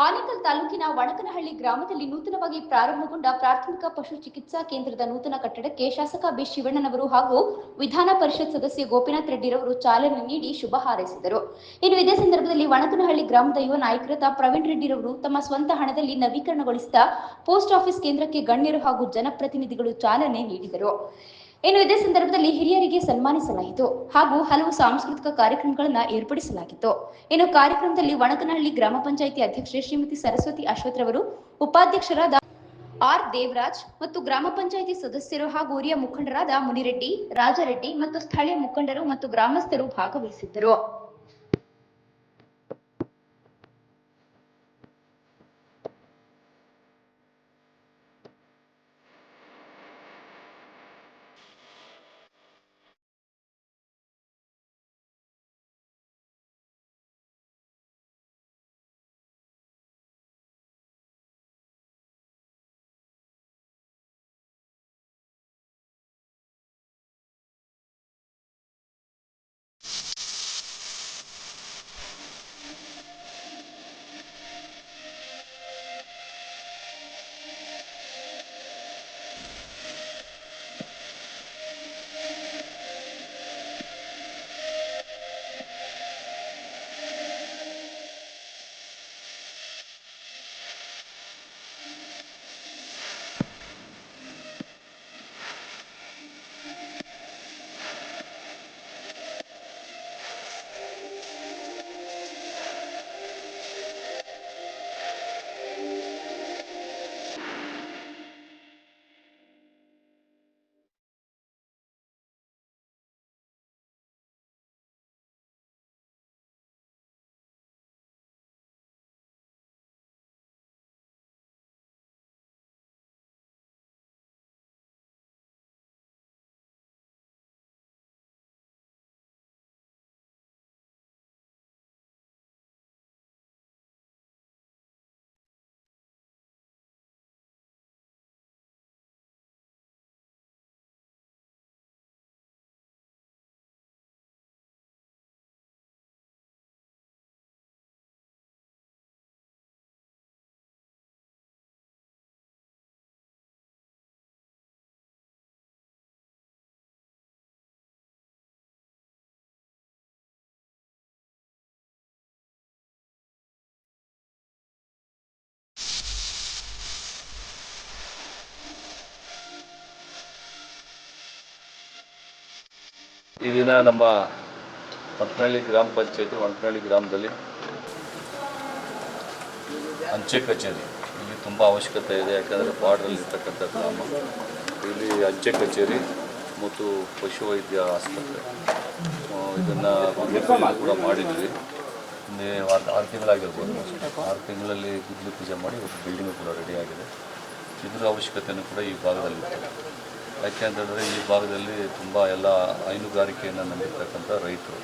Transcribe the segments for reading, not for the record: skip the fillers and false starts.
ಆನೇಕಲ್ ತಾಲೂಕಿನ ವಣಕನಹಳ್ಳಿ ಗ್ರಾಮದಲ್ಲಿ ನೂತನವಾಗಿ ಪ್ರಾರಂಭಗೊಂಡ ಪ್ರಾಥಮಿಕ ಪಶು ಚಿಕಿತ್ಸಾ ಕೇಂದ್ರದ ನೂತನ ಕಟ್ಟಡಕ್ಕೆ ಶಾಸಕ ಬಿ ಶಿವಣ್ಣನವರು ಹಾಗೂ ವಿಧಾನ ಪರಿಷತ್ ಸದಸ್ಯ ಗೋಪಿನಾಥ್ ರೆಡ್ಡಿರವರು ಚಾಲನೆ ನೀಡಿ ಶುಭ ಹಾರೈಸಿದರು. ಇನ್ನು ಇದೇ ಸಂದರ್ಭದಲ್ಲಿ ವಣಕನಹಳ್ಳಿ ಗ್ರಾಮದ ಯುವ ನಾಯಕರಾದ ಪ್ರವೀಣ್ ರೆಡ್ಡಿರವರು ತಮ್ಮ ಸ್ವಂತ ಹಣದಲ್ಲಿ ನವೀಕರಣಗೊಳಿಸಿದ ಪೋಸ್ಟ್ ಆಫೀಸ್ ಕೇಂದ್ರಕ್ಕೆ ಗಣ್ಯರು ಹಾಗೂ ಜನಪ್ರತಿನಿಧಿಗಳು ಚಾಲನೆ ನೀಡಿದರು. ಇನ್ನು ಇದೇ ಸಂದರ್ಭದಲ್ಲಿ ಹಿರಿಯರಿಗೆ ಸನ್ಮಾನಿಸಲಾಯಿತು ಹಾಗೂ ಹಲವು ಸಾಂಸ್ಕೃತಿಕ ಕಾರ್ಯಕ್ರಮಗಳನ್ನು ಏರ್ಪಡಿಸಲಾಗಿತ್ತು. ಇನ್ನು ಕಾರ್ಯಕ್ರಮದಲ್ಲಿ ವಣಕನಹಳ್ಳಿ ಗ್ರಾಮ ಪಂಚಾಯಿತಿ ಅಧ್ಯಕ್ಷೆ ಶ್ರೀಮತಿ ಸರಸ್ವತಿ ಅಶ್ವಥ್ ರವರು, ಉಪಾಧ್ಯಕ್ಷರಾದ ಆರ್ ದೇವರಾಜ್ ಮತ್ತು ಗ್ರಾಮ ಪಂಚಾಯಿತಿ ಸದಸ್ಯರು ಹಾಗೂ ಹಿರಿಯ ಮುಖಂಡರಾದ ಮುನಿರೆಡ್ಡಿ, ರಾಜರೆಡ್ಡಿ ಮತ್ತು ಸ್ಥಳೀಯ ಮುಖಂಡರು ಮತ್ತು ಗ್ರಾಮಸ್ಥರು ಭಾಗವಹಿಸಿದ್ದರು. ಈ ದಿನ ನಮ್ಮ ವಣಕನಹಳ್ಳಿ ಗ್ರಾಮ ಪಂಚಾಯತಿ ವಣಕನಹಳ್ಳಿ ಗ್ರಾಮದಲ್ಲಿ ಅಂಚೆ ಕಚೇರಿ ಇಲ್ಲಿ ತುಂಬ ಅವಶ್ಯಕತೆ ಇದೆ. ಯಾಕಂದರೆ ಬಾರ್ಡ್ರಲ್ಲಿ ಇರ್ತಕ್ಕಂಥ ಗ್ರಾಮ, ಇಲ್ಲಿ ಅಂಚೆ ಕಚೇರಿ ಮತ್ತು ಪಶುವೈದ್ಯ ಆಸ್ಪತ್ರೆ ಇದನ್ನು ಕೂಡ ಮಾಡಿದ್ವಿ. 6 ತಿಂಗಳಾಗಿರ್ಬೋದು. 6 ತಿಂಗಳಲ್ಲಿ ಗುದ್ಲಿ ಪೂಜೆ ಮಾಡಿ ಇವತ್ತು ಬಿಲ್ಡಿಂಗು ಕೂಡ ರೆಡಿಯಾಗಿದೆ. ಇದರ ಅವಶ್ಯಕತೆಯೂ ಕೂಡ ಈ ಭಾಗದಲ್ಲಿರ್ತದೆ. ಯಾಕೆ ಅಂತಂದರೆ ಈ ಭಾಗದಲ್ಲಿ ತುಂಬ ಎಲ್ಲ ಹೈನುಗಾರಿಕೆಯನ್ನು ನಂಬಿರ್ತಕ್ಕಂಥ ರೈತರು,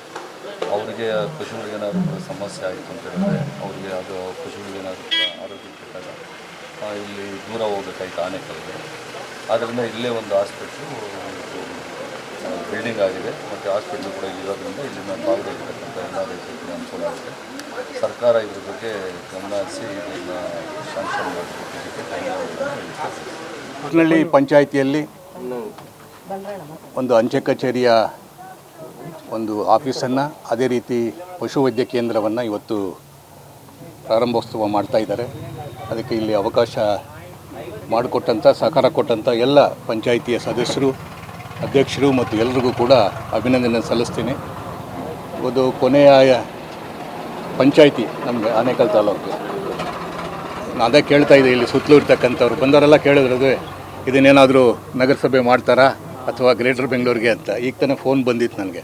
ಅವರಿಗೆ ಪಶುಗಳಿಗೇನಾದರೂ ಸಮಸ್ಯೆ ಆಯಿತು ಅಂತ ಹೇಳಿದ್ರೆ ಅವರಿಗೆ ಅದು ಪಶುಗಳಿಗೇನಾದರೂ ಆರೋಗ್ಯ ಕೆಟ್ಟಾಗ ಇಲ್ಲಿ ದೂರ ಹೋಗಬೇಕಾಯ್ತು ಆನೇಕಲ್ಗೆ. ಆದ್ದರಿಂದ ಇಲ್ಲೇ ಒಂದು ಹಾಸ್ಪಿಟ್ಲು ಬಿಲ್ಡಿಂಗ್ ಆಗಿದೆ ಮತ್ತು ಹಾಸ್ಪಿಟ್ಲು ಕೂಡ ಇರೋದ್ರಿಂದ ಇಲ್ಲಿನ ಭಾಗದಲ್ಲಿರ್ತಕ್ಕಂಥ ಎಲ್ಲ ರೈತರಿಗೆ ಅನುಕೂಲ ಆಗಿದೆ. ಸರ್ಕಾರ ಇದ್ರ ಬಗ್ಗೆ ಗಮನ ಹರಿಸಿ ಇದನ್ನು ಶಾಂಕ್ಷನ್ ಮಾಡಿಕೊಟ್ಟಿದ್ದಕ್ಕೆ ವಣಕನಹಳ್ಳಿ ಪಂಚಾಯಿತಿಯಲ್ಲಿ ಒಂದು ಅಂಚೆ ಕಚೇರಿಯ ಒಂದು ಆಫೀಸನ್ನು, ಅದೇ ರೀತಿ ಪಶುವೈದ್ಯ ಕೇಂದ್ರವನ್ನು ಇವತ್ತು ಪ್ರಾರಂಭೋತ್ಸವ ಮಾಡ್ತಾ ಇದ್ದಾರೆ. ಅದಕ್ಕೆ ಇಲ್ಲಿ ಅವಕಾಶ ಮಾಡಿಕೊಟ್ಟಂಥ, ಸಹಕಾರ ಕೊಟ್ಟಂಥ ಎಲ್ಲ ಪಂಚಾಯಿತಿಯ ಸದಸ್ಯರು, ಅಧ್ಯಕ್ಷರು ಮತ್ತು ಎಲ್ಲರಿಗೂ ಕೂಡ ಅಭಿನಂದನೆ ಸಲ್ಲಿಸ್ತೀನಿ. ಒಂದು ಕೊನೆಯ ಪಂಚಾಯಿತಿ ನಮಗೆ ಆನೇಕಲ್ ತಾಲೂಕು. ನಾನು ಅದೇ ಕೇಳ್ತಾ ಇದ್ದೆ, ಇಲ್ಲಿ ಸುತ್ತಲೂ ಇರ್ತಕ್ಕಂಥವ್ರು ಬಂದವರೆಲ್ಲ ಕೇಳಿದ್ರದು ಇದನ್ನೇನಾದರೂ ನಗರಸಭೆ ಮಾಡ್ತಾರಾ ಅಥವಾ ಗ್ರೇಟರ್ ಬೆಂಗಳೂರಿಗೆ ಅಂತ. ಈಗ ತಾನೇ ಫೋನ್ ಬಂದಿತ್ತು ನನಗೆ,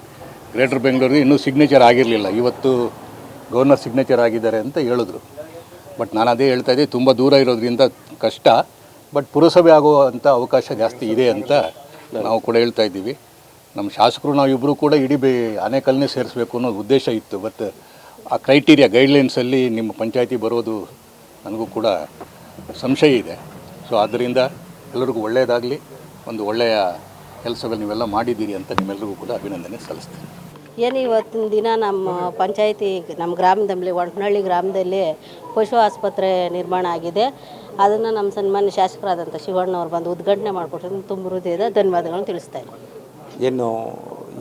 ಗ್ರೇಟರ್ ಬೆಂಗಳೂರಿಗೆ ಇನ್ನೂ ಸಿಗ್ನೇಚರ್ ಆಗಿರಲಿಲ್ಲ, ಇವತ್ತು ಗವರ್ನರ್ ಸಿಗ್ನೇಚರ್ ಆಗಿದ್ದಾರೆ ಅಂತ ಹೇಳಿದ್ರು. ಬಟ್ ನಾನು ಅದೇ ಹೇಳ್ತಾ ಇದ್ದೆ, ತುಂಬ ದೂರ ಇರೋದ್ರಿಂದ ಕಷ್ಟ, ಬಟ್ ಪುರಸಭೆ ಆಗುವಂಥ ಅವಕಾಶ ಜಾಸ್ತಿ ಇದೆ ಅಂತ ನಾವು ಕೂಡ ಹೇಳ್ತಾ ಇದ್ದೀವಿ. ನಮ್ಮ ಶಾಸಕರು ನಾವಿಬ್ಬರು ಕೂಡ ಇಡೀ ಆನೇಕಲ್ನೇ ಸೇರಿಸಬೇಕು ಅನ್ನೋ ಉದ್ದೇಶ ಇತ್ತು. ಬಟ್ ಆ ಕ್ರೈಟೀರಿಯಾ ಗೈಡ್ಲೈನ್ಸಲ್ಲಿ ನಿಮ್ಮ ಪಂಚಾಯಿತಿ ಬರೋದು ನನಗೂ ಕೂಡ ಸಂಶಯ ಇದೆ. ಸೊ ಆದ್ದರಿಂದ ಎಲ್ಲರಿಗೂ ಒಳ್ಳೆಯದಾಗಲಿ, ಒಂದು ಒಳ್ಳೆಯ ಕೆಲಸಗಳು ನೀವೆಲ್ಲ ಮಾಡಿದ್ದೀರಿ ಅಂತ ನಿಮ್ಮೆಲ್ಲರಿಗೂ ಕೂಡ ಅಭಿನಂದನೆ ಸಲ್ಲಿಸ್ತೀನಿ. ಏನು ಇವತ್ತಿನ ದಿನ ನಮ್ಮ ಪಂಚಾಯಿತಿ ನಮ್ಮ ಗ್ರಾಮದಲ್ಲಿ ಒಣಕನಹಳ್ಳಿ ಗ್ರಾಮದಲ್ಲಿ ಪಶು ಆಸ್ಪತ್ರೆ ನಿರ್ಮಾಣ ಆಗಿದೆ. ಅದನ್ನು ನಮ್ಮ ಸನ್ಮಾನ್ಯ ಶಾಸಕರಾದಂಥ ಶಿವಣ್ಣವ್ರು ಬಂದು ಉದ್ಘಾಟನೆ ಮಾಡಿಕೊಟ್ರೆ ತುಂಬ ಹೃದಯದ ಧನ್ಯವಾದಗಳನ್ನು ತಿಳಿಸ್ತಾ ಇದ್ದೀನಿ. ಏನು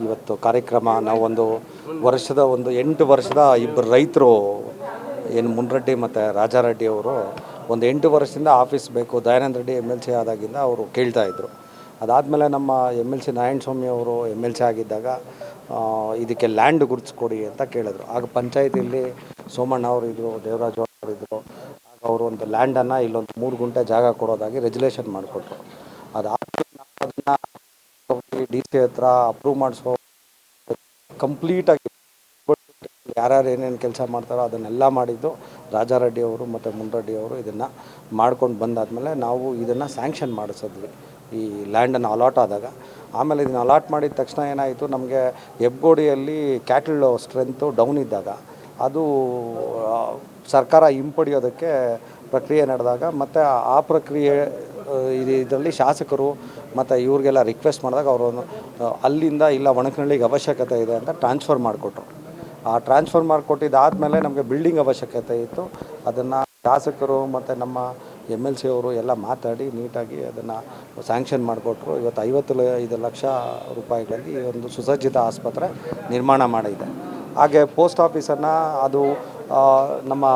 ಇವತ್ತು ಕಾರ್ಯಕ್ರಮ ನಾವು ಒಂದು 8 ವರ್ಷದ ಇಬ್ಬರು ರೈತರು ಏನು ಮುನ್ರೆಡ್ಡಿ ಮತ್ತು ರಾಜಾರೆಡ್ಡಿ ಅವರು ಒಂದು 8 ವರ್ಷದಿಂದ ಆಫೀಸ್ ಬೇಕು, ದಯಾನಂದ ರೆಡ್ಡಿ MLC ಆದಾಗಿಂದ ಅವರು ಕೇಳ್ತಾಯಿದ್ರು. ಅದಾದಮೇಲೆ ನಮ್ಮ MLC ನಾರಾಯಣಸ್ವಾಮಿ ಅವರು MLC ಆಗಿದ್ದಾಗ ಇದಕ್ಕೆ ಲ್ಯಾಂಡ್ ಗುರುತಿಸ್ಕೊಡಿ ಅಂತ ಕೇಳಿದ್ರು. ಆಗ ಪಂಚಾಯತಿಯಲ್ಲಿ ಸೋಮಣ್ಣ ಅವರು ಇದ್ದರು, ದೇವರಾಜ್ ಅವರು ಇದ್ದರು. ಆಗ ಅವರು ಒಂದು ಲ್ಯಾಂಡನ್ನು ಇಲ್ಲೊಂದು 3 ಗುಂಟೆ ಜಾಗ ಕೊಡೋದಾಗಿ ರೆಜುಲೇಷನ್ ಮಾಡಿಕೊಟ್ರು. ಅದಾದಮೇಲೆ ನಾವು ಅದನ್ನು DC ಹತ್ರ ಅಪ್ರೂವ್ ಮಾಡಿಸೋ ಕಂಪ್ಲೀಟಾಗಿ ಯಾರ್ಯಾರು ಏನೇನು ಕೆಲಸ ಮಾಡ್ತಾರೋ ಅದನ್ನೆಲ್ಲ ಮಾಡಿದ್ದು ರಾಜಾರೆಡ್ಡಿ ಅವರು ಮತ್ತು ಮುನ್ರೆಡ್ಡಿ ಅವರು. ಇದನ್ನು ಮಾಡ್ಕೊಂಡು ಬಂದಾದಮೇಲೆ ನಾವು ಇದನ್ನು ಸ್ಯಾಂಕ್ಷನ್ ಮಾಡಿಸಿದ್ವಿ ಈ ಲ್ಯಾಂಡನ್ನು ಅಲಾಟ್ ಆದಾಗ. ಆಮೇಲೆ ಇದನ್ನು ಅಲಾಟ್ ಮಾಡಿದ ತಕ್ಷಣ ಏನಾಯಿತು, ನಮಗೆ ಹೆಬ್ಗೋಡಿಯಲ್ಲಿ ಕ್ಯಾಟಲ್ ಸ್ಟ್ರೆಂತು ಡೌನ್ ಇದ್ದಾಗ ಅದು ಸರ್ಕಾರ ಹಿಂಪಡೆಯೋದಕ್ಕೆ ಪ್ರಕ್ರಿಯೆ ನಡೆದಾಗ ಮತ್ತು ಆ ಪ್ರಕ್ರಿಯೆ ಇದರಲ್ಲಿ ಶಾಸಕರು ಮತ್ತು ಇವ್ರಿಗೆಲ್ಲ ರಿಕ್ವೆಸ್ಟ್ ಮಾಡಿದಾಗ ಅವರು ಅಲ್ಲಿಂದ ಇಲ್ಲ ಒಣಕನಹಳ್ಳಿಗೆ ಅವಶ್ಯಕತೆ ಇದೆ ಅಂತ ಟ್ರಾನ್ಸ್ಫರ್ ಮಾಡಿಕೊಟ್ರು. ಆ ಟ್ರಾನ್ಸ್ಫರ್ ಮಾಡಿಕೊಟ್ಟಿದ್ದಾದಮೇಲೆ ನಮಗೆ ಬಿಲ್ಡಿಂಗ್ ಅವಶ್ಯಕತೆ ಇತ್ತು. ಅದನ್ನು ಶಾಸಕರು ಮತ್ತು ನಮ್ಮ MLC ಅವರು ಎಲ್ಲ ಮಾತಾಡಿ ನೀಟಾಗಿ ಅದನ್ನು ಸ್ಯಾಂಕ್ಷನ್ ಮಾಡಿಕೊಟ್ರು. ಇವತ್ತು 55 ಲಕ್ಷ ರೂಪಾಯಿಗಳಲ್ಲಿ ಒಂದು ಸುಸಜ್ಜಿತ ಆಸ್ಪತ್ರೆ ನಿರ್ಮಾಣ ಮಾಡಿದೆ. ಹಾಗೆ ಪೋಸ್ಟ್ ಆಫೀಸನ್ನು ಅದು ನಮ್ಮ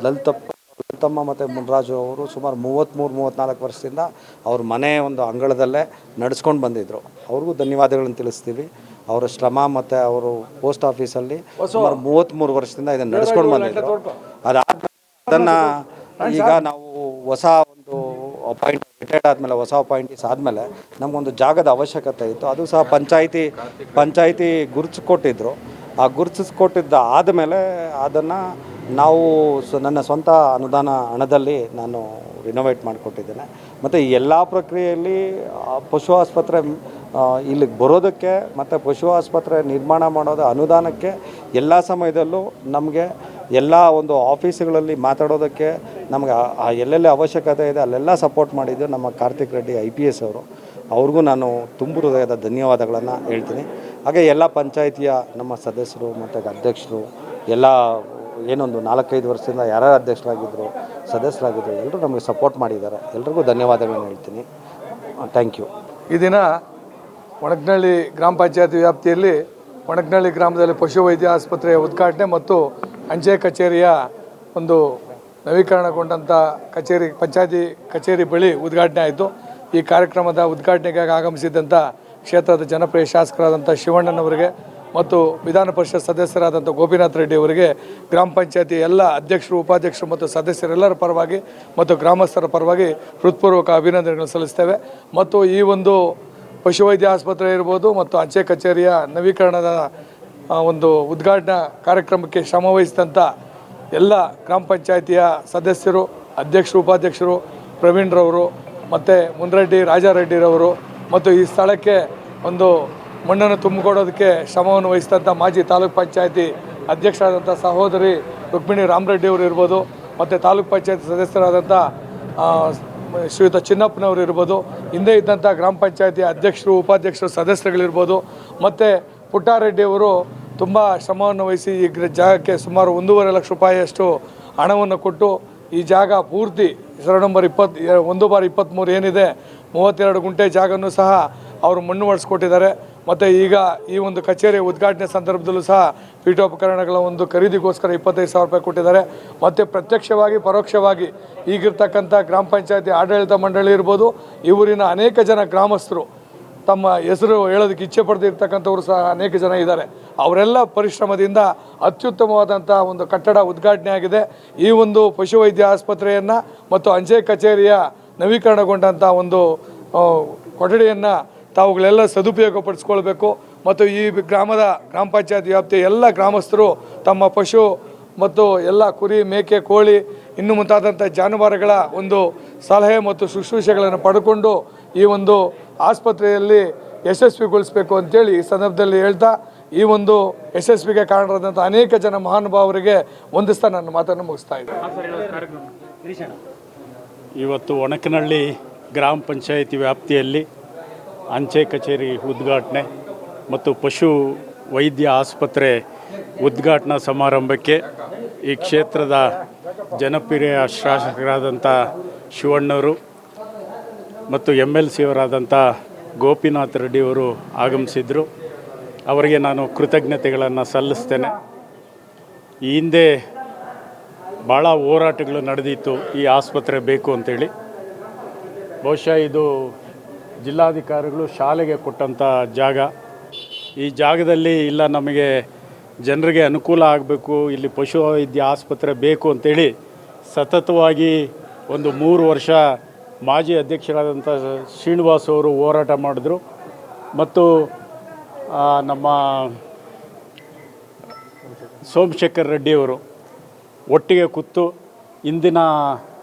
ಲಲಿತಮ್ಮ ಮತ್ತು ಮುನ್ರಾಜು ಅವರು ಸುಮಾರು 33-34 ವರ್ಷದಿಂದ ಅವ್ರ ಮನೆ ಒಂದು ಅಂಗಳದಲ್ಲೇ ನಡೆಸ್ಕೊಂಡು ಬಂದಿದ್ದರು. ಅವ್ರಿಗೂ ಧನ್ಯವಾದಗಳನ್ನು ತಿಳಿಸ್ತೀವಿ. ಅವರ ಶ್ರಮ ಮತ್ತು ಅವರು ಪೋಸ್ಟ್ ಆಫೀಸಲ್ಲಿ ಸುಮಾರು 33 ವರ್ಷದಿಂದ ಇದನ್ನು ನಡೆಸ್ಕೊಂಡು ಬಂದಿದ್ದರು. ಅದನ್ನು ಈಗ ನಾವು ಹೊಸ ಒಂದು ರಿಟೈರ್ಡ್ ಆದಮೇಲೆ ಹೊಸ ಅಪಾಯಿಂಟೀಸ್ ಆದಮೇಲೆ ನಮಗೊಂದು ಜಾಗದ ಅವಶ್ಯಕತೆ ಇತ್ತು. ಅದು ಸಹ ಪಂಚಾಯಿತಿ ಗುರುತಿಸ್ಕೊಟ್ಟಿದ್ರು. ಆ ಗುರುತಿಸ್ಕೊಟ್ಟಿದ್ದ ಆದಮೇಲೆ ಅದನ್ನು ನಾವು ನನ್ನ ಸ್ವಂತ ಅನುದಾನ ಹಣದಲ್ಲಿ ನಾನು ರಿನೋವೇಟ್ ಮಾಡಿಕೊಟ್ಟಿದ್ದೇನೆ. ಮತ್ತು ಈ ಎಲ್ಲ ಪ್ರಕ್ರಿಯೆಯಲ್ಲಿ ಪಶು ಆಸ್ಪತ್ರೆ ಇಲ್ಲಿಗೆ ಬರೋದಕ್ಕೆ ಮತ್ತು ಪಶು ಆಸ್ಪತ್ರೆ ನಿರ್ಮಾಣ ಮಾಡೋದು ಅನುದಾನಕ್ಕೆ ಎಲ್ಲ ಸಮಯದಲ್ಲೂ ನಮಗೆ ಎಲ್ಲ ಒಂದು ಆಫೀಸುಗಳಲ್ಲಿ ಮಾತಾಡೋದಕ್ಕೆ ನಮಗೆ ಎಲ್ಲೆಲ್ಲಿ ಅವಶ್ಯಕತೆ ಇದೆ ಅಲ್ಲೆಲ್ಲ ಸಪೋರ್ಟ್ ಮಾಡಿದ್ದು ನಮ್ಮ ಕಾರ್ತಿಕ್ ರೆಡ್ಡಿ IPS ಅವರು. ಅವ್ರಿಗೂ ನಾನು ತುಂಬ ಹೃದಯದ ಧನ್ಯವಾದಗಳನ್ನು ಹೇಳ್ತೀನಿ. ಹಾಗೆ ಎಲ್ಲ ಪಂಚಾಯಿತಿಯ ನಮ್ಮ ಸದಸ್ಯರು ಮತ್ತು ಅಧ್ಯಕ್ಷರು ಎಲ್ಲ ಏನೊಂದು 4-5 ವರ್ಷದಿಂದ ಯಾರ್ಯಾರು ಅಧ್ಯಕ್ಷರಾಗಿದ್ದರು, ಸದಸ್ಯರಾಗಿದ್ದರು, ಎಲ್ಲರೂ ನಮಗೆ ಸಪೋರ್ಟ್ ಮಾಡಿದ್ದಾರೆ. ಎಲ್ರಿಗೂ ಧನ್ಯವಾದಗಳನ್ನು ಹೇಳ್ತೀನಿ. Thank you. ಈ ದಿನ ಒಣಕನಹಳ್ಳಿ ಗ್ರಾಮ ಪಂಚಾಯತಿ ವ್ಯಾಪ್ತಿಯಲ್ಲಿ ಒಣಕನಹಳ್ಳಿ ಗ್ರಾಮದಲ್ಲಿ ಪಶುವೈದ್ಯ ಆಸ್ಪತ್ರೆಯ ಉದ್ಘಾಟನೆ ಮತ್ತು ಅಂಚೆ ಕಚೇರಿಯ ಒಂದು ನವೀಕರಣಗೊಂಡಂಥ ಪಂಚಾಯತಿ ಕಚೇರಿ ಬಳಿ ಉದ್ಘಾಟನೆ ಆಯಿತು. ಈ ಕಾರ್ಯಕ್ರಮದ ಉದ್ಘಾಟನೆಗಾಗಿ ಆಗಮಿಸಿದ್ದಂಥ ಕ್ಷೇತ್ರದ ಜನಪ್ರಿಯ ಶಾಸಕರಾದಂಥ ಶಿವಣ್ಣನವರಿಗೆ ಮತ್ತು ವಿಧಾನ ಪರಿಷತ್ ಸದಸ್ಯರಾದಂಥ ಗೋಪಿನಾಥ್ ರೆಡ್ಡಿ ಅವರಿಗೆ ಗ್ರಾಮ ಪಂಚಾಯತಿ ಎಲ್ಲ ಅಧ್ಯಕ್ಷರು, ಉಪಾಧ್ಯಕ್ಷರು ಮತ್ತು ಸದಸ್ಯರೆಲ್ಲರ ಪರವಾಗಿ ಮತ್ತು ಗ್ರಾಮಸ್ಥರ ಪರವಾಗಿ ಹೃತ್ಪೂರ್ವಕ ಅಭಿನಂದನೆಗಳನ್ನು ಸಲ್ಲಿಸ್ತೇವೆ. ಮತ್ತು ಈ ಒಂದು ಪಶುವೈದ್ಯ ಆಸ್ಪತ್ರೆ ಇರ್ಬೋದು ಮತ್ತು ಅಂಚೆ ಕಚೇರಿಯ ನವೀಕರಣದ ಒಂದು ಉದ್ಘಾಟನಾ ಕಾರ್ಯಕ್ರಮಕ್ಕೆ ಶ್ರಮವಹಿಸಿದಂಥ ಎಲ್ಲ ಗ್ರಾಮ ಪಂಚಾಯತಿಯ ಸದಸ್ಯರು, ಅಧ್ಯಕ್ಷರು, ಉಪಾಧ್ಯಕ್ಷರು, ಪ್ರವೀಣ್ರವರು ಮತ್ತು ಮುನ್ರೆಡ್ಡಿ ರಾಜಾರೆಡ್ಡಿರವರು ಮತ್ತು ಈ ಸ್ಥಳಕ್ಕೆ ಒಂದು ಮಣ್ಣನ್ನು ತುಂಬಿಕೊಡೋದಕ್ಕೆ ಶ್ರಮವನ್ನು ವಹಿಸಿದಂಥ ಮಾಜಿ ತಾಲೂಕ್ ಪಂಚಾಯತಿ ಅಧ್ಯಕ್ಷರಾದಂಥ ಸಹೋದರಿ ರುಕ್ಮಿಣಿ ರಾಮರೆಡ್ಡಿ ಅವರು ಇರ್ಬೋದು, ಮತ್ತು ತಾಲೂಕ್ ಪಂಚಾಯತಿ ಸದಸ್ಯರಾದಂಥ ಶ್ರೀಯುತ ಚಿನ್ನಪ್ಪನವರು ಇರ್ಬೋದು, ಹಿಂದೆ ಇದ್ದಂಥ ಗ್ರಾಮ ಪಂಚಾಯತಿ ಅಧ್ಯಕ್ಷರು, ಉಪಾಧ್ಯಕ್ಷರು, ಸದಸ್ಯರುಗಳಿರ್ಬೋದು, ಮತ್ತು ಪುಟ್ಟಾರೆಡ್ಡಿಯವರು ತುಂಬ ಶ್ರಮವನ್ನು ವಹಿಸಿ ಈ ಜಾಗಕ್ಕೆ ಸುಮಾರು 1.5 ಲಕ್ಷ ರೂಪಾಯಿಯಷ್ಟು ಹಣವನ್ನು ಕೊಟ್ಟು ಈ ಜಾಗ ಪೂರ್ತಿ ಸರ್ವೆ ನಂಬರ್ 1/23 ಏನಿದೆ 32 ಗುಂಟೆ ಜಾಗನೂ ಸಹ ಅವರು ಮಣ್ಣು ಹೊಡೆಸ್ಕೊಟ್ಟಿದ್ದಾರೆ. ಮತ್ತು ಈಗ ಈ ಒಂದು ಕಚೇರಿ ಉದ್ಘಾಟನೆ ಸಂದರ್ಭದಲ್ಲೂ ಸಹ ಪೀಠೋಪಕರಣಗಳ ಒಂದು ಖರೀದಿಗೋಸ್ಕರ 25,000 ರೂಪಾಯಿ ಕೊಟ್ಟಿದ್ದಾರೆ. ಮತ್ತು ಪ್ರತ್ಯಕ್ಷವಾಗಿ ಪರೋಕ್ಷವಾಗಿ ಈಗಿರ್ತಕ್ಕಂಥ ಗ್ರಾಮ ಪಂಚಾಯತಿ ಆಡಳಿತ ಮಂಡಳಿ ಇರ್ಬೋದು, ಈ ಊರಿನ ಅನೇಕ ಜನ ಗ್ರಾಮಸ್ಥರು ತಮ್ಮ ಹೆಸರು ಹೇಳೋದಕ್ಕೆ ಇಚ್ಛೆ ಪಡೆದಿರ್ತಕ್ಕಂಥವ್ರು ಸಹ ಅನೇಕ ಜನ ಇದ್ದಾರೆ. ಅವರೆಲ್ಲ ಪರಿಶ್ರಮದಿಂದ ಅತ್ಯುತ್ತಮವಾದಂಥ ಒಂದು ಕಟ್ಟಡ ಉದ್ಘಾಟನೆ ಆಗಿದೆ. ಈ ಒಂದು ಪಶುವೈದ್ಯ ಆಸ್ಪತ್ರೆಯನ್ನು ಮತ್ತು ಅಂಚೆ ಕಚೇರಿಯ ನವೀಕರಣಗೊಂಡಂಥ ಒಂದು ಕೊಠಡಿಯನ್ನು ತಾವುಗಳೆಲ್ಲ ಸದುಪಯೋಗಪಡಿಸ್ಕೊಳ್ಬೇಕು. ಮತ್ತು ಈ ಗ್ರಾಮ ಪಂಚಾಯತ್ ವ್ಯಾಪ್ತಿಯ ಎಲ್ಲ ಗ್ರಾಮಸ್ಥರು ತಮ್ಮ ಪಶು ಮತ್ತು ಎಲ್ಲ ಕುರಿ, ಮೇಕೆ, ಕೋಳಿ ಇನ್ನು ಮುಂತಾದಂಥ ಜಾನುವಾರುಗಳ ಒಂದು ಸಲಹೆ ಮತ್ತು ಶುಶ್ರೂಷೆಗಳನ್ನು ಪಡ್ಕೊಂಡು ಈ ಒಂದು ಆಸ್ಪತ್ರೆಯಲ್ಲಿ ಯಶಸ್ವಿಗೊಳಿಸಬೇಕು ಅಂತೇಳಿ ಈ ಸಂದರ್ಭದಲ್ಲಿ ಹೇಳ್ತಾ ಈ ಒಂದು ಯಶಸ್ವಿಗೆ ಕಾರಣರಾದಂಥ ಅನೇಕ ಜನ ಮಹಾನುಭಾವರಿಗೆ ವಂದಿಸ್ತಾ ನನ್ನ ಮಾತನ್ನು ಮುಗಿಸ್ತಾ ಇದ್ದೀನಿ. ಇವತ್ತು ಒಣಕನಹಳ್ಳಿ ಗ್ರಾಮ ಪಂಚಾಯಿತಿ ವ್ಯಾಪ್ತಿಯಲ್ಲಿ ಅಂಚೆ ಕಚೇರಿ ಉದ್ಘಾಟನೆ ಮತ್ತು ಪಶು ವೈದ್ಯ ಆಸ್ಪತ್ರೆ ಉದ್ಘಾಟನಾ ಸಮಾರಂಭಕ್ಕೆ ಈ ಕ್ಷೇತ್ರದ ಜನಪ್ರಿಯ ಶಾಸಕರಾದಂಥ ಶಿವಣ್ಣವರು ಮತ್ತು MLC ಅವರಾದಂಥ ಗೋಪಿನಾಥ್ ರೆಡ್ಡಿಯವರು ಆಗಮಿಸಿದರು. ಅವರಿಗೆ ನಾನು ಕೃತಜ್ಞತೆಗಳನ್ನು ಸಲ್ಲಿಸ್ತೇನೆ. ಈ ಹಿಂದೆ ಭಾಳ ಹೋರಾಟಗಳು ನಡೆದಿತ್ತು ಈ ಆಸ್ಪತ್ರೆ ಬೇಕು ಅಂತೇಳಿ. ಬಹುಶಃ ಇದು ಜಿಲ್ಲಾಧಿಕಾರಿಗಳು ಶಾಲೆಗೆ ಕೊಟ್ಟಂಥ ಜಾಗ. ಈ ಜಾಗದಲ್ಲಿ ಇಲ್ಲ ನಮಗೆ ಜನರಿಗೆ ಅನುಕೂಲ ಆಗಬೇಕು, ಇಲ್ಲಿ ಪಶುವೈದ್ಯ ಆಸ್ಪತ್ರೆ ಬೇಕು ಅಂತೇಳಿ ಸತತವಾಗಿ ಒಂದು 3 ವರ್ಷ ಮಾಜಿ ಅಧ್ಯಕ್ಷರಾದಂಥ ಶ್ರೀನಿವಾಸ್ ಅವರು ಹೋರಾಟ ಮಾಡಿದ್ರು. ಮತ್ತು ನಮ್ಮ ಸೋಮಶೇಖರ್ ರೆಡ್ಡಿಯವರು ಒಟ್ಟಿಗೆ ಕೂತು ಇಂದಿನ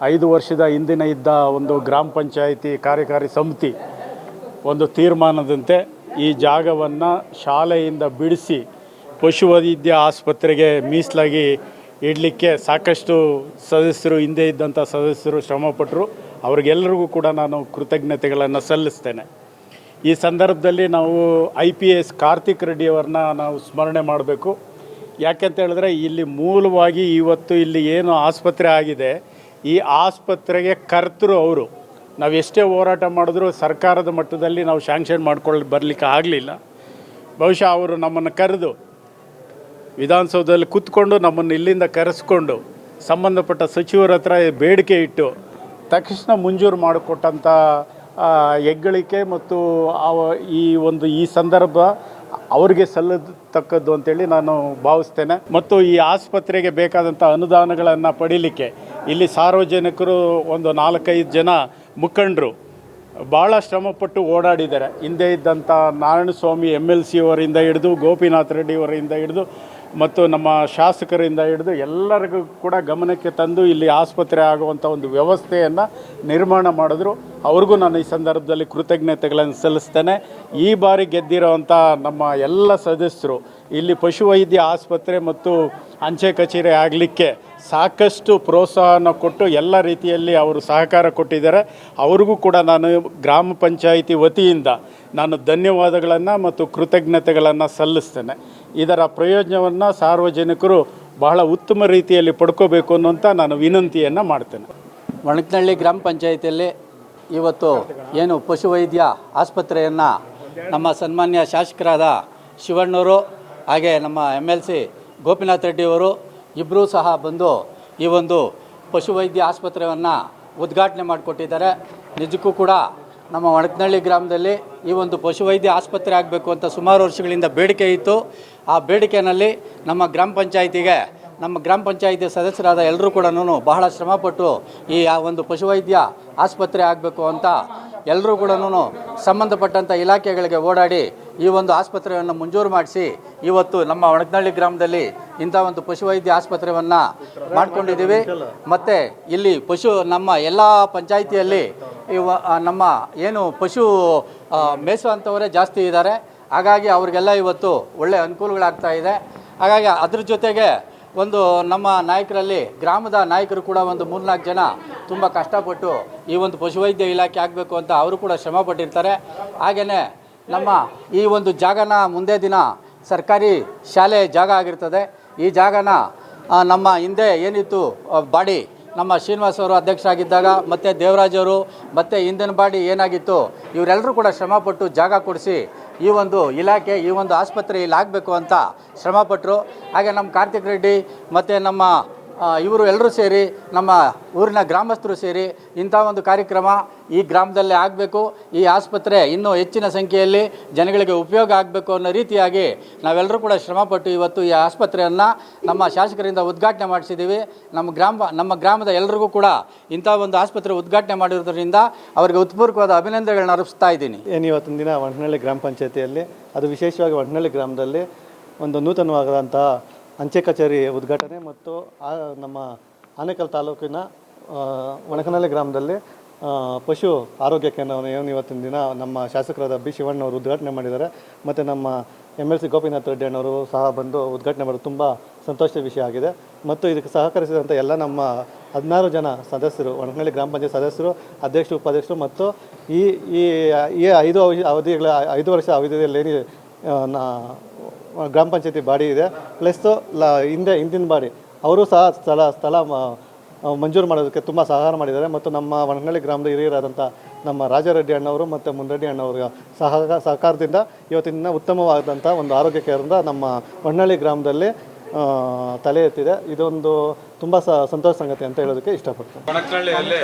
5 ವರ್ಷದ ಹಿಂದಿನ ಇದ್ದ ಒಂದು ಗ್ರಾಮ ಪಂಚಾಯಿತಿ ಕಾರ್ಯಕಾರಿ ಸಮಿತಿ ಒಂದು ತೀರ್ಮಾನದಂತೆ ಈ ಜಾಗವನ್ನು ಶಾಲೆಯಿಂದ ಬಿಡಿಸಿ ಪಶುವೈದ್ಯ ಆಸ್ಪತ್ರೆಗೆ ಮೀಸಲಾಗಿ ಇಡಲಿಕ್ಕೆ ಸಾಕಷ್ಟು ಸದಸ್ಯರು, ಹಿಂದೆ ಇದ್ದಂಥ ಸದಸ್ಯರು ಶ್ರಮಪಟ್ಟರು. ಅವ್ರಿಗೆಲ್ಲರಿಗೂ ಕೂಡ ನಾನು ಕೃತಜ್ಞತೆಗಳನ್ನು ಸಲ್ಲಿಸ್ತೇನೆ. ಈ ಸಂದರ್ಭದಲ್ಲಿ ನಾವು IPS ಕಾರ್ತಿಕ್ ರೆಡ್ಡಿಯವರನ್ನ ನಾವು ಸ್ಮರಣೆ ಮಾಡಬೇಕು. ಯಾಕೆಂತ ಹೇಳಿದ್ರೆ ಇಲ್ಲಿ ಮೂಲವಾಗಿ ಇವತ್ತು ಇಲ್ಲಿ ಏನು ಆಸ್ಪತ್ರೆ ಆಗಿದೆ, ಈ ಆಸ್ಪತ್ರೆಗೆ ಕರ್ತರು ಅವರು. ನಾವು ಎಷ್ಟೇ ಹೋರಾಟ ಮಾಡಿದ್ರೂ ಸರ್ಕಾರದ ಮಟ್ಟದಲ್ಲಿ ನಾವು ಶಾಂಕ್ಷನ್ ಬರಲಿಕ್ಕೆ ಆಗಲಿಲ್ಲ. ಬಹುಶಃ ಅವರು ನಮ್ಮನ್ನು ಕರೆದು ವಿಧಾನಸೌಧದಲ್ಲಿ ಕೂತ್ಕೊಂಡು ನಮ್ಮನ್ನು ಇಲ್ಲಿಂದ ಕರೆಸ್ಕೊಂಡು ಸಂಬಂಧಪಟ್ಟ ಸಚಿವರ ಹತ್ರ ಬೇಡಿಕೆ ಇಟ್ಟು ತಕ್ಷಣ ಮಂಜೂರು ಮಾಡಿಕೊಟ್ಟಂಥ ಹೆಗ್ಗಳಿಕೆ ಮತ್ತು ಈ ಸಂದರ್ಭ ಅವರಿಗೆ ಸಲ್ಲತಕ್ಕದ್ದು ಅಂತೇಳಿ ನಾನು ಭಾವಿಸ್ತೇನೆ. ಮತ್ತು ಈ ಆಸ್ಪತ್ರೆಗೆ ಬೇಕಾದಂಥ ಅನುದಾನಗಳನ್ನು ಪಡೀಲಿಕ್ಕೆ ಇಲ್ಲಿ ಸಾರ್ವಜನಿಕರು ಒಂದು 4-5 ಜನ ಮುಖಂಡರು ಭಾಳ ಶ್ರಮಪಟ್ಟು ಓಡಾಡಿದ್ದಾರೆ. ಹಿಂದೆ ಇದ್ದಂಥ ನಾರಾಯಣಸ್ವಾಮಿ MLC ಅವರಿಂದ ಹಿಡಿದು ಗೋಪಿನಾಥ್ ರೆಡ್ಡಿ ಅವರಿಂದ ಹಿಡಿದು ಮತ್ತು ನಮ್ಮ ಶಾಸಕರಿಂದ ಹಿಡಿದು ಎಲ್ಲರಿಗೂ ಕೂಡ ಗಮನಕ್ಕೆ ತಂದು ಇಲ್ಲಿ ಆಸ್ಪತ್ರೆ ಆಗುವಂಥ ಒಂದು ವ್ಯವಸ್ಥೆಯನ್ನು ನಿರ್ಮಾಣ ಮಾಡಿದ್ರು. ಅವ್ರಿಗೂ ನಾನು ಈ ಸಂದರ್ಭದಲ್ಲಿ ಕೃತಜ್ಞತೆಗಳನ್ನು ಸಲ್ಲಿಸ್ತೇನೆ. ಈ ಬಾರಿ ಗೆದ್ದಿರೋವಂಥ ನಮ್ಮ ಎಲ್ಲ ಸದಸ್ಯರು ಇಲ್ಲಿ ಪಶುವೈದ್ಯ ಆಸ್ಪತ್ರೆ ಮತ್ತು ಅಂಚೆ ಕಚೇರಿ ಆಗಲಿಕ್ಕೆ ಸಾಕಷ್ಟು ಪ್ರೋತ್ಸಾಹನ ಕೊಟ್ಟು ಎಲ್ಲ ರೀತಿಯಲ್ಲಿ ಅವರು ಸಹಕಾರ ಕೊಟ್ಟಿದ್ದಾರೆ. ಅವ್ರಿಗೂ ಕೂಡ ನಾನು ಗ್ರಾಮ ಪಂಚಾಯಿತಿ ವತಿಯಿಂದ ನಾನು ಧನ್ಯವಾದಗಳನ್ನು ಮತ್ತು ಕೃತಜ್ಞತೆಗಳನ್ನು ಸಲ್ಲಿಸ್ತೇನೆ. ಇದರ ಪ್ರಯೋಜನವನ್ನು ಸಾರ್ವಜನಿಕರು ಬಹಳ ಉತ್ತಮ ರೀತಿಯಲ್ಲಿ ಪಡ್ಕೋಬೇಕು ಅನ್ನೋಂಥ ನಾನು ವಿನಂತಿಯನ್ನು ಮಾಡ್ತೇನೆ. ಒಣಕನಹಳ್ಳಿ ಗ್ರಾಮ ಪಂಚಾಯಿತಿಯಲ್ಲಿ ಇವತ್ತು ಏನು ಪಶುವೈದ್ಯ ಆಸ್ಪತ್ರೆಯನ್ನು ನಮ್ಮ ಸನ್ಮಾನ್ಯ ಶಾಸಕರಾದ ಶಿವಣ್ಣವರು ಹಾಗೆ ನಮ್ಮ MLC ಗೋಪಿನಾಥ್ ರೆಡ್ಡಿಯವರು ಇಬ್ಬರೂ ಸಹ ಬಂದು ಈ ಒಂದು ಪಶುವೈದ್ಯ ಆಸ್ಪತ್ರೆಯನ್ನು ಉದ್ಘಾಟನೆ ಮಾಡಿಕೊಟ್ಟಿದ್ದಾರೆ. ನಿಜಕ್ಕೂ ಕೂಡ ನಮ್ಮ ಒಣಕನಹಳ್ಳಿ ಗ್ರಾಮದಲ್ಲಿ ಈ ಒಂದು ಪಶುವೈದ್ಯ ಆಸ್ಪತ್ರೆ ಆಗಬೇಕು ಅಂತ ಸುಮಾರು ವರ್ಷಗಳಿಂದ ಬೇಡಿಕೆ ಇತ್ತು. ಆ ಬೇಡಿಕೆಯಲ್ಲಿ ನಮ್ಮ ಗ್ರಾಮ ಪಂಚಾಯಿತಿ ಸದಸ್ಯರಾದ ಎಲ್ಲರೂ ಕೂಡ ಬಹಳ ಶ್ರಮಪಟ್ಟು ಈ ಒಂದು ಪಶುವೈದ್ಯ ಆಸ್ಪತ್ರೆ ಆಗಬೇಕು ಅಂತ ಎಲ್ಲರೂ ಕೂಡ ಸಂಬಂಧಪಟ್ಟಂಥ ಇಲಾಖೆಗಳಿಗೆ ಓಡಾಡಿ ಈ ಒಂದು ಆಸ್ಪತ್ರೆಯನ್ನು ಮಂಜೂರು ಮಾಡಿಸಿ ಇವತ್ತು ನಮ್ಮ ಒಣಕನಹಳ್ಳಿ ಗ್ರಾಮದಲ್ಲಿ ಇಂಥ ಒಂದು ಪಶುವೈದ್ಯ ಆಸ್ಪತ್ರೆಯನ್ನು ಮಾಡ್ಕೊಂಡಿದ್ದೀವಿ. ಮತ್ತು ಇಲ್ಲಿ ನಮ್ಮ ಎಲ್ಲ ಪಂಚಾಯಿತಿಯಲ್ಲಿ ನಮ್ಮ ಏನು ಪಶು ಮೇಯಿಸುವಂಥವರೇ ಜಾಸ್ತಿ ಇದ್ದಾರೆ. ಹಾಗಾಗಿ ಅವ್ರಿಗೆಲ್ಲ ಇವತ್ತು ಒಳ್ಳೆಯ ಅನುಕೂಲಗಳಾಗ್ತಾ ಇದೆ. ಹಾಗಾಗಿ ಅದ್ರ ಜೊತೆಗೆ ಒಂದು ನಮ್ಮ ನಾಯಕರಲ್ಲಿ ಗ್ರಾಮದ ನಾಯಕರು ಕೂಡ ಒಂದು 3-4 ಜನ ತುಂಬ ಕಷ್ಟಪಟ್ಟು ಈ ಒಂದು ಪಶುವೈದ್ಯ ಇಲಾಖೆ ಆಗಬೇಕು ಅಂತ ಅವರು ಕೂಡ ಶ್ರಮ ಪಟ್ಟಿರ್ತಾರೆ. ಹಾಗೆಯೇ ನಮ್ಮ ಈ ಒಂದು ಜಾಗನ ಮುಂದೆ ದಿನ ಸರ್ಕಾರಿ ಶಾಲೆ ಜಾಗ ಆಗಿರ್ತದೆ. ಈ ಜಾಗನ ನಮ್ಮ ಹಿಂದೆ ಏನಿತ್ತು ಬಾಡಿ ನಮ್ಮ ಶ್ರೀನಿವಾಸ್ ಅವರು ಅಧ್ಯಕ್ಷರಾಗಿದ್ದಾಗ ಮತ್ತು ದೇವರಾಜ್ ಅವರು ಮತ್ತು ಹಿಂದಿನ ಬಾಡಿ ಏನಾಗಿತ್ತು ಇವರೆಲ್ಲರೂ ಕೂಡ ಶ್ರಮಪಟ್ಟು ಜಾಗ ಕೊಡಿಸಿ ಈ ಒಂದು ಇಲಾಖೆ ಈ ಒಂದು ಆಸ್ಪತ್ರೆ ಇಲ್ಲಿ ಆಗಬೇಕು ಅಂತ ಶ್ರಮಪಟ್ಟರು. ಹಾಗೆ ನಮ್ಮ ಕಾರ್ತಿಕ್ ರೆಡ್ಡಿ ಮತ್ತು ನಮ್ಮ ಇವರು ಎಲ್ಲರೂ ಸೇರಿ ನಮ್ಮ ಊರಿನ ಗ್ರಾಮಸ್ಥರು ಸೇರಿ ಇಂಥ ಒಂದು ಕಾರ್ಯಕ್ರಮ ಈ ಗ್ರಾಮದಲ್ಲೇ ಆಗಬೇಕು, ಈ ಆಸ್ಪತ್ರೆ ಇನ್ನೂ ಹೆಚ್ಚಿನ ಸಂಖ್ಯೆಯಲ್ಲಿ ಜನಗಳಿಗೆ ಉಪಯೋಗ ಆಗಬೇಕು ಅನ್ನೋ ರೀತಿಯಾಗಿ ನಾವೆಲ್ಲರೂ ಕೂಡ ಶ್ರಮಪಟ್ಟು ಇವತ್ತು ಈ ಆಸ್ಪತ್ರೆಯನ್ನು ನಮ್ಮ ಶಾಸಕರಿಂದ ಉದ್ಘಾಟನೆ ಮಾಡಿಸಿದ್ದೀವಿ. ನಮ್ಮ ಗ್ರಾಮದ ಎಲ್ಲರಿಗೂ ಕೂಡ ಇಂಥ ಒಂದು ಆಸ್ಪತ್ರೆ ಉದ್ಘಾಟನೆ ಮಾಡಿರೋದ್ರಿಂದ ಅವರಿಗೆ ಉತ್ಪೂರ್ವಕವಾದ ಅಭಿನಂದನೆಗಳನ್ನ ಅರ್ಪಿಸ್ತಾ ಇದ್ದೀನಿ. ಇವತ್ತಿನ ದಿನ ಒಣಕನಹಳ್ಳಿ ಗ್ರಾಮ ಪಂಚಾಯತಿಯಲ್ಲಿ ಅದು ವಿಶೇಷವಾಗಿ ಒಣಕನಹಳ್ಳಿ ಗ್ರಾಮದಲ್ಲಿ ಒಂದು ನೂತನವಾದಂಥ ಅಂಚೆ ಕಚೇರಿ ಉದ್ಘಾಟನೆ ಮತ್ತು ನಮ್ಮ ಆನೇಕಲ್ ತಾಲೂಕಿನ ಒಣಕನಹಳ್ಳಿ ಗ್ರಾಮದಲ್ಲಿ ಪಶು ಆರೋಗ್ಯ ಕೇಂದ್ರವನ್ನು ಏನು ಇವತ್ತಿನ ದಿನ ನಮ್ಮ ಶಾಸಕರಾದ B. ಶಿವಣ್ಣವರು ಉದ್ಘಾಟನೆ ಮಾಡಿದ್ದಾರೆ. ಮತ್ತು ನಮ್ಮ MLC ಗೋಪಿನಾಥ್ ರೆಡ್ಡಿ ಅಣ್ಣವರು ಸಹ ಬಂದು ಉದ್ಘಾಟನೆ ಮಾಡೋದು ತುಂಬ ಸಂತೋಷದ ವಿಷಯ ಆಗಿದೆ. ಮತ್ತು ಇದಕ್ಕೆ ಸಹಕರಿಸಿದಂಥ ಎಲ್ಲ ನಮ್ಮ 16 ಜನ ಸದಸ್ಯರು, ಒಣಕನಹಳ್ಳಿ ಗ್ರಾಮ ಪಂಚಾಯತ್ ಸದಸ್ಯರು, ಅಧ್ಯಕ್ಷರು, ಉಪಾಧ್ಯಕ್ಷರು ಮತ್ತು ಈ 5 ವರ್ಷ ಅವಧಿಯಲ್ಲಿ ಗ್ರಾಮ ಪಂಚಾಯತಿ ಬಾಡಿ ಇದೆ, ಪ್ಲಸ್ಸು ಹಿಂದಿನ ಬಾಡಿ ಅವರು ಸಹ ಸ್ಥಳ ಮಂಜೂರು ಮಾಡೋದಕ್ಕೆ ತುಂಬ ಸಹಕಾರ ಮಾಡಿದ್ದಾರೆ. ಮತ್ತು ನಮ್ಮ ವನಗನಹಳ್ಳಿ ಗ್ರಾಮದ ಹಿರಿಯರಾದಂಥ ನಮ್ಮ ರಾಜಾರೆಡ್ಡಿ ಅಣ್ಣವರು ಮತ್ತು ಮುನ್ರೆಡ್ಡಿ ಅಣ್ಣವರ ಸಹಕಾರದಿಂದ ಇವತ್ತಿನ ಉತ್ತಮವಾದಂಥ ಒಂದು ಆರೋಗ್ಯ ಕೇಂದ್ರ ನಮ್ಮ ವನಗನಹಳ್ಳಿ ಗ್ರಾಮದಲ್ಲಿ ತಲೆ ಎತ್ತಿದೆ. ಇದೊಂದು ತುಂಬ ಸಂತೋಷ ಸಂಗತಿ ಅಂತ ಹೇಳೋದಕ್ಕೆ ಇಷ್ಟಪಡ್ತೀನಿ. ವನಗನಹಳ್ಳಿಯಲ್ಲಿ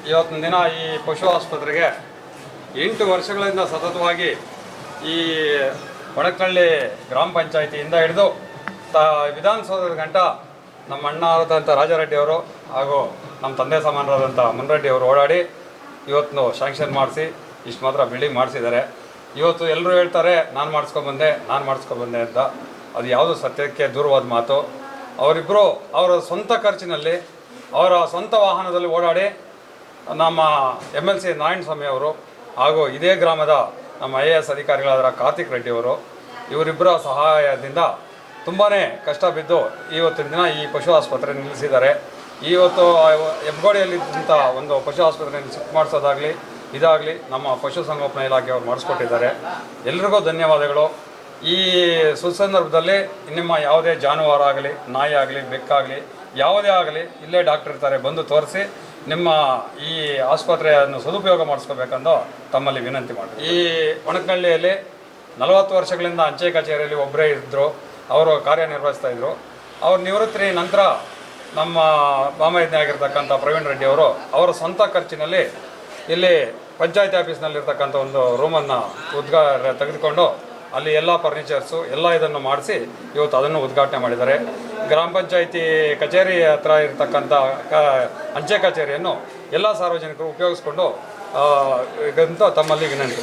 ಇವತ್ತಿನ ದಿನ ಈ ಪಶು ಆಸ್ಪತ್ರೆಗೆ 8 ವರ್ಷಗಳಿಂದ ಸತತವಾಗಿ ಈ ವನಗನಹಳ್ಳಿ ಗ್ರಾಮ ಪಂಚಾಯಿತಿಯಿಂದ ಹಿಡಿದು ವಿಧಾನಸೌಧದ ಗಂಟ ನಮ್ಮ ಅಣ್ಣ ಆದಂಥ ರಾಜಾರೆಡ್ಡಿ ಅವರು ಹಾಗೂ ನಮ್ಮ ತಂದೆ ಸಮಾನರಾದಂಥ ಮುನ್ರೆಡ್ಡಿ ಅವರು ಓಡಾಡಿ ಇವತ್ತು ಶಾಂಕ್ಷನ್ ಮಾಡಿಸಿ ಇಷ್ಟು ಮಾತ್ರ ಬಿಲ್ಡಿಂಗ್ ಮಾಡಿಸಿದ್ದಾರೆ. ಇವತ್ತು ಎಲ್ಲರೂ ಹೇಳ್ತಾರೆ ನಾನು ಮಾಡಿಸ್ಕೊಬಂದೆ ಅಂತ. ಅದು ಯಾವುದು ಸತ್ಯಕ್ಕೆ ದೂರವಾದ ಮಾತು. ಅವರಿಬ್ಬರು ಅವರ ಸ್ವಂತ ಖರ್ಚಿನಲ್ಲಿ ಅವರ ಸ್ವಂತ ವಾಹನದಲ್ಲಿ ಓಡಾಡಿ ನಮ್ಮ MLC ನಾರಾಯಣಸ್ವಾಮಿ ಅವರು ಹಾಗೂ ಇದೇ ಗ್ರಾಮದ ನಮ್ಮ IAS ಅಧಿಕಾರಿಗಳಾದ ಕಾರ್ತಿಕ್ ರೆಡ್ಡಿ ಅವರು ಇವರಿಬ್ಬರ ಸಹಾಯದಿಂದ ತುಂಬಾ ಕಷ್ಟ ಬಿದ್ದು ಇವತ್ತಿನ ದಿನ ಈ ಪಶು ಆಸ್ಪತ್ರೆ ನಿಲ್ಲಿಸಿದ್ದಾರೆ. ಇವತ್ತು ಹೆಬ್ಗೋಡಿಯಲ್ಲಿದ್ದಂಥ ಒಂದು ಪಶು ಆಸ್ಪತ್ರೆಯನ್ನು ಶಿಫ್ಟ್ ಮಾಡಿಸೋದಾಗಲಿ ಇದಾಗಲಿ ನಮ್ಮ ಪಶುಸಂಗೋಪನಾ ಇಲಾಖೆಯವರು ಮಾಡಿಸ್ಕೊಟ್ಟಿದ್ದಾರೆ. ಎಲ್ರಿಗೂ ಧನ್ಯವಾದಗಳು. ಈ ಸುಸಂದರ್ಭದಲ್ಲಿ ನಿಮ್ಮ ಯಾವುದೇ ಜಾನುವಾರಾಗಲಿ, ನಾಯಿ ಆಗಲಿ, ಬೆಕ್ಕಾಗಲಿ, ಯಾವುದೇ ಆಗಲಿ ಇಲ್ಲೇ ಡಾಕ್ಟರ್ ಇರ್ತಾರೆ, ಬಂದು ತೋರಿಸಿ ನಿಮ್ಮ ಈ ಆಸ್ಪತ್ರೆಯನ್ನು ಸದುಪಯೋಗ ಮಾಡಿಸ್ಕೋಬೇಕೆಂದು ತಮ್ಮಲ್ಲಿ ವಿನಂತಿ ಮಾಡಿ. ಈ ವನಗನಹಳ್ಳಿಯಲ್ಲಿ 40 ವರ್ಷಗಳಿಂದ ಅಂಚೆ ಕಚೇರಿಯಲ್ಲಿ ಒಬ್ಬರೇ ಇದ್ದರು, ಅವರು ಕಾರ್ಯನಿರ್ವಹಿಸ್ತಾಯಿದ್ರು. ಅವ್ರ ನಿವೃತ್ತಿ ನಂತರ ನಮ್ಮ ಮಾಮಯಜ್ಞೆ ಆಗಿರ್ತಕ್ಕಂಥ ಪ್ರವೀಣ್ ರೆಡ್ಡಿ ಅವರು ಅವರ ಸ್ವಂತ ಖರ್ಚಿನಲ್ಲಿ ಇಲ್ಲಿ ಪಂಚಾಯತಿ ಆಫೀಸ್ನಲ್ಲಿರ್ತಕ್ಕಂಥ ಒಂದು ರೂಮನ್ನು ತೆಗೆದುಕೊಂಡು ಅಲ್ಲಿ ಎಲ್ಲ ಫರ್ನಿಚರ್ಸು ಎಲ್ಲ ಇದನ್ನು ಮಾಡಿಸಿ ಇವತ್ತು ಅದನ್ನು ಉದ್ಘಾಟನೆ ಮಾಡಿದ್ದಾರೆ. ಗ್ರಾಮ ಪಂಚಾಯಿತಿ ಕಚೇರಿ ಹತ್ರ ಇರತಕ್ಕಂಥ ಅಂಚೆ ಕಚೇರಿಯನ್ನು ಎಲ್ಲ ಸಾರ್ವಜನಿಕರು ಉಪಯೋಗಿಸ್ಕೊಂಡು ತಮ್ಮಲ್ಲಿ ವಿನಂತಿ.